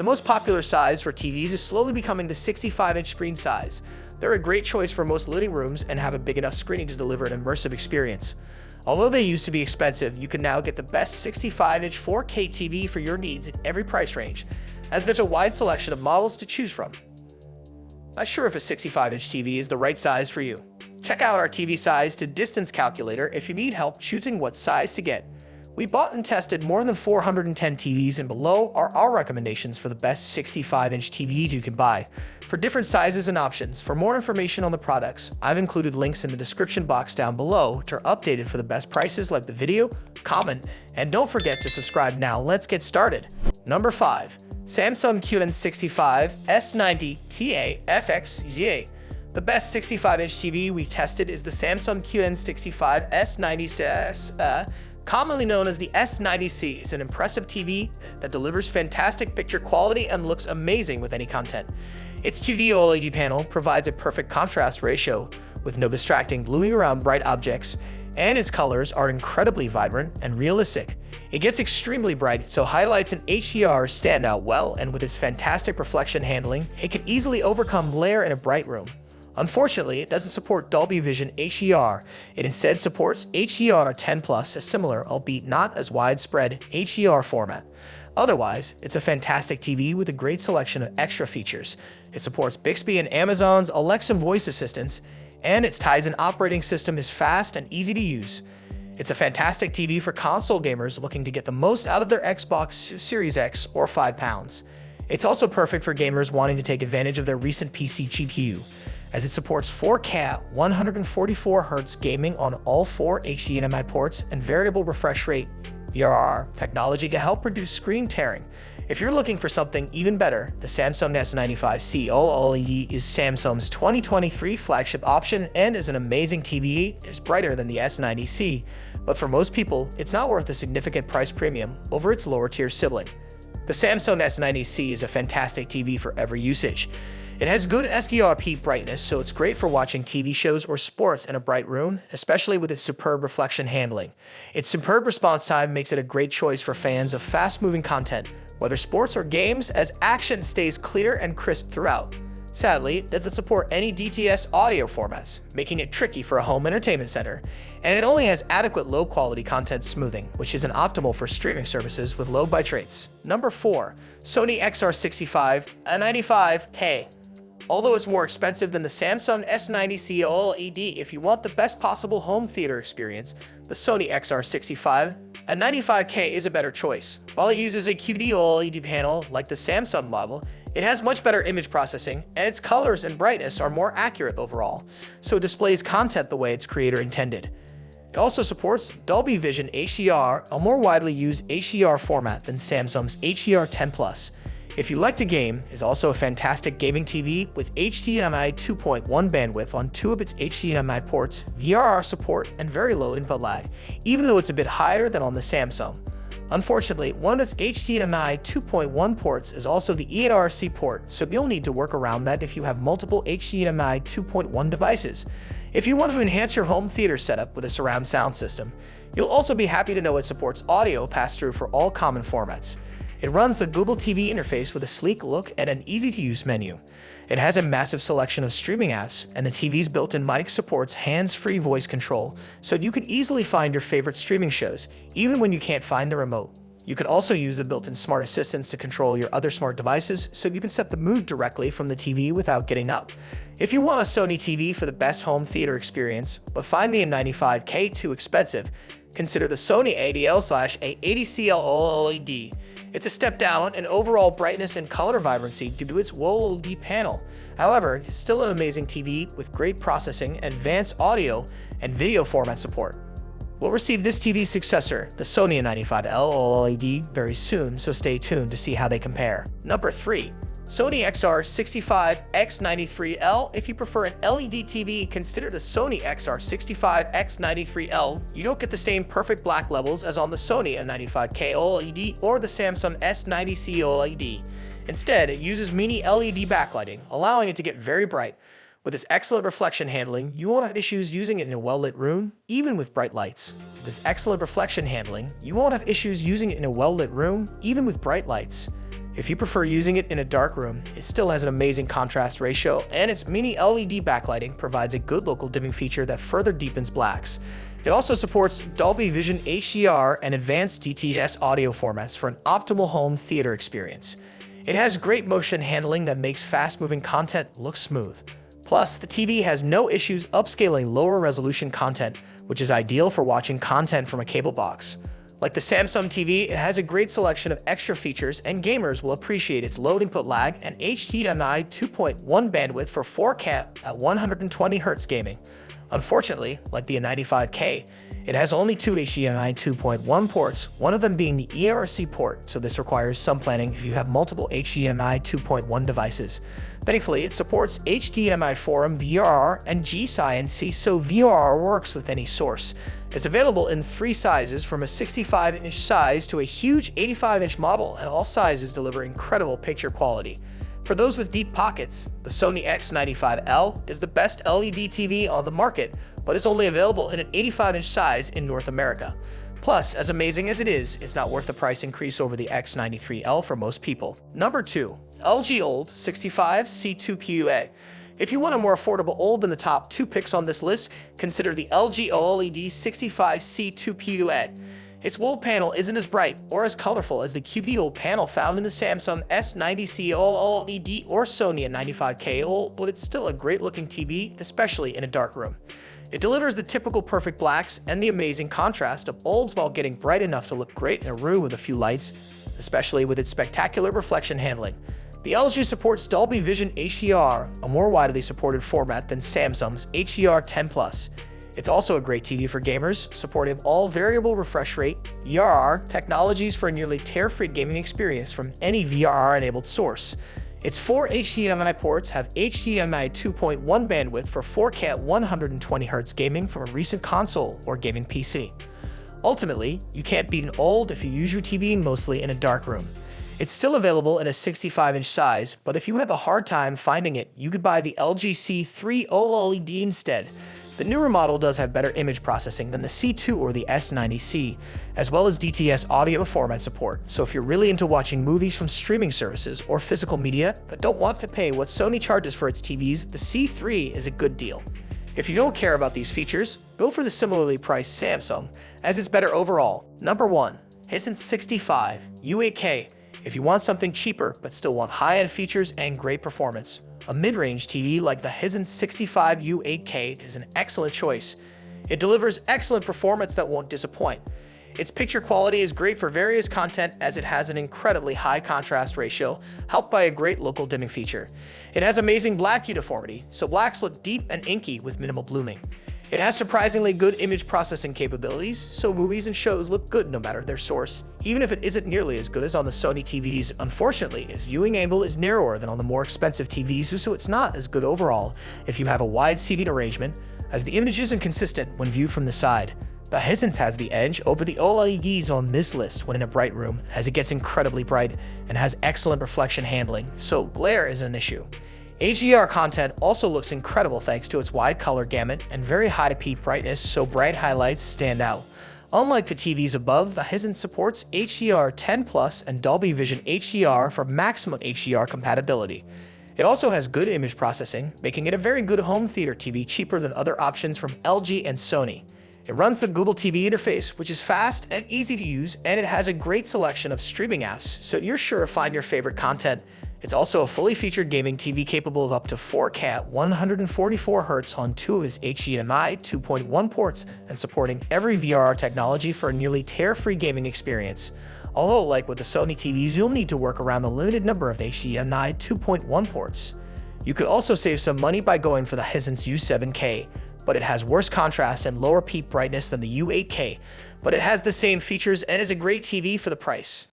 most popular size for TVs is slowly becoming the 65-inch screen size. They're a great choice for most living rooms and have a big enough screen to deliver an immersive experience. Although they used to be expensive, you can now get the best 65-inch 4K TV for your needs in every price range, as there's a wide selection of models to choose from. Not sure if a 65-inch TV is the right size for you? Check out our TV size to distance calculator if you need help choosing what size to get. We bought and tested more than 410 TVs, and below are our recommendations for the best 65-inch TVs you can buy for different sizes and options. For more information on the products, I've included links in the description box down below which are updated for the best prices. Like the video, comment, and don't forget to subscribe. Now let's get started. Number 5. Samsung QN65 S90 TA FXZA. The best 65-inch TV we tested is the Samsung QN65 S90, commonly known as the S90C. It's an impressive TV that delivers fantastic picture quality and looks amazing with any content. Its QD OLED panel provides a perfect contrast ratio with no distracting gluing around bright objects, and its colors are incredibly vibrant and realistic. It gets extremely bright, so highlights and HDR stand out well, and with its fantastic reflection handling, it can easily overcome glare in a bright room. Unfortunately, it doesn't support Dolby Vision HDR. It instead supports HDR10+, a similar, albeit not as widespread, HDR format. Otherwise, it's a fantastic TV with a great selection of extra features. It supports Bixby and Amazon's Alexa voice assistants, and its Tizen operating system is fast and easy to use. It's a fantastic TV for console gamers looking to get the most out of their Xbox Series X or £5. It's also perfect for gamers wanting to take advantage of their recent PC GPU, as it supports 4K 144Hz gaming on all 4 HDMI ports and variable refresh rate VRR technology to help reduce screen tearing. If you're looking for something even better, the Samsung S95C OLED is Samsung's 2023 flagship option and is an amazing TV. It's brighter than the S90C, but for most people, it's not worth a significant price premium over its lower tier sibling. The Samsung S90C is a fantastic TV for every usage. It has good sRGB brightness, so it's great for watching TV shows or sports in a bright room, especially with its superb reflection handling. Its superb response time makes it a great choice for fans of fast-moving content, whether sports or games, as action stays clear and crisp throughout. Sadly, it doesn't support any DTS audio formats, making it tricky for a home entertainment center, and it only has adequate low-quality content smoothing, which isn't optimal for streaming services with low bitrates. Number 4. Sony XR65 A95K. Although it's more expensive than the Samsung S90C OLED, if you want the best possible home theater experience, the Sony XR65 A95K is a better choice. While it uses a QD OLED panel like the Samsung model, it has much better image processing, and its colors and brightness are more accurate overall, so it displays content the way its creator intended. It also supports Dolby Vision HDR, a more widely used HDR format than Samsung's HDR10+. If you like to game, it's also a fantastic gaming TV with HDMI 2.1 bandwidth on 2 of its HDMI ports, VRR support, and very low input lag, even though it's a bit higher than on the Samsung. Unfortunately, one of its HDMI 2.1 ports is also the eRC port, so you'll need to work around that if you have multiple HDMI 2.1 devices. If you want to enhance your home theater setup with a surround sound system, you'll also be happy to know it supports audio pass-through for all common formats. It runs the Google TV interface with a sleek look and an easy-to-use menu. It has a massive selection of streaming apps, and the TV's built-in mic supports hands-free voice control, so you can easily find your favorite streaming shows, even when you can't find the remote. You can also use the built-in smart assistants to control your other smart devices, so you can set the mood directly from the TV without getting up. If you want a Sony TV for the best home theater experience, but find the M95K too expensive, consider the Sony ADL/A80CL OLED. It's a step down in overall brightness and color vibrancy due to its OLED panel. However, it's still an amazing TV with great processing, advanced audio, and video format support. We'll receive this TV's successor, the Sony A95L OLED, very soon, so stay tuned to see how they compare. Number 3. Sony XR65 X93L. If you prefer an LED TV, consider the Sony XR65 X93L. You don't get the same perfect black levels as on the Sony A95K OLED or the Samsung S90C OLED. Instead, it uses mini LED backlighting, allowing it to get very bright. With its excellent reflection handling, you won't have issues using it in a well-lit room, even with bright lights. With its excellent reflection handling, you won't have issues using it in a well-lit room, even with bright lights. If you prefer using it in a dark room, it still has an amazing contrast ratio, and its mini LED backlighting provides a good local dimming feature that further deepens blacks. It also supports Dolby Vision HDR and advanced DTS audio formats for an optimal home theater experience. It has great motion handling that makes fast-moving content look smooth. Plus, the TV has no issues upscaling lower resolution content, which is ideal for watching content from a cable box. Like the Samsung TV, it has a great selection of extra features, and gamers will appreciate its low input lag and HDMI 2.1 bandwidth for 4K at 120Hz gaming. Unfortunately, like the 95K, it has only two HDMI 2.1 ports, one of them being the ERC port, so this requires some planning if you have multiple HDMI 2.1 devices. Thankfully, it supports HDMI 4M VRR and G-SCINC, so VRR works with any source. It's available in three sizes, from a 65-inch size to a huge 85-inch model, and all sizes deliver incredible picture quality. For those with deep pockets, the Sony X95L is the best LED TV on the market, but is only available in an 85-inch size in North America. Plus, as amazing as it is, it's not worth the price increase over the X93L for most people. Number 2. LG OLED 65 C2PUA. If you want a more affordable OLED than the top two picks on this list, consider the LG OLED 65 C2PUA. Its wall panel isn't as bright or as colorful as the QD panel found in the Samsung S90C OLED or Sony 95K OLED, but it's still a great-looking TV, especially in a dark room. It delivers the typical perfect blacks and the amazing contrast of OLEDs while getting bright enough to look great in a room with a few lights, especially with its spectacular reflection handling. The LG supports Dolby Vision HDR, a more widely supported format than Samsung's HDR10+. It's also a great TV for gamers, supporting all variable refresh rate, VRR technologies for a nearly tear-free gaming experience from any VRR-enabled source. Its four HDMI ports have HDMI 2.1 bandwidth for 4K at 120Hz gaming from a recent console or gaming PC. Ultimately, you can't beat an OLED if you use your TV mostly in a dark room. It's still available in a 65-inch size, but if you have a hard time finding it, you could buy the LG C3 OLED instead. The newer model does have better image processing than the C2 or the S90C, as well as DTS audio format support, so if you're really into watching movies from streaming services or physical media but don't want to pay what Sony charges for its TVs, the C3 is a good deal. If you don't care about these features, go for the similarly priced Samsung, as it's better overall. Number 1. Hisense 65 U8K. If you want something cheaper but still want high-end features and great performance, a mid-range TV like the Hisense 65 U8K is an excellent choice. It delivers excellent performance that won't disappoint. Its picture quality is great for various content as it has an incredibly high contrast ratio, helped by a great local dimming feature. It has amazing black uniformity, so blacks look deep and inky with minimal blooming. It has surprisingly good image processing capabilities, so movies and shows look good no matter their source, even if it isn't nearly as good as on the Sony TVs. Unfortunately, its viewing angle is narrower than on the more expensive TVs, so it's not as good overall if you have a wide seating arrangement, as the image isn't consistent when viewed from the side. The Hisense has the edge over the OLEDs on this list when in a bright room, as it gets incredibly bright and has excellent reflection handling, so glare is an issue. HDR content also looks incredible thanks to its wide color gamut and very high to peak brightness, so bright highlights stand out. Unlike the TVs above, the Hisense supports HDR10+ and Dolby Vision HDR for maximum HDR compatibility. It also has good image processing, making it a very good home theater TV, cheaper than other options from LG and Sony. It runs the Google TV interface, which is fast and easy to use, and it has a great selection of streaming apps, so you're sure to find your favorite content. It's also a fully featured gaming TV capable of up to 4K at 144Hz on two of its HDMI 2.1 ports and supporting every VRR technology for a nearly tear-free gaming experience. Although, like with the Sony TVs, you'll need to work around the limited number of HDMI 2.1 ports. You could also save some money by going for the Hisense U7K, but it has worse contrast and lower peak brightness than the U8K, but it has the same features and is a great TV for the price.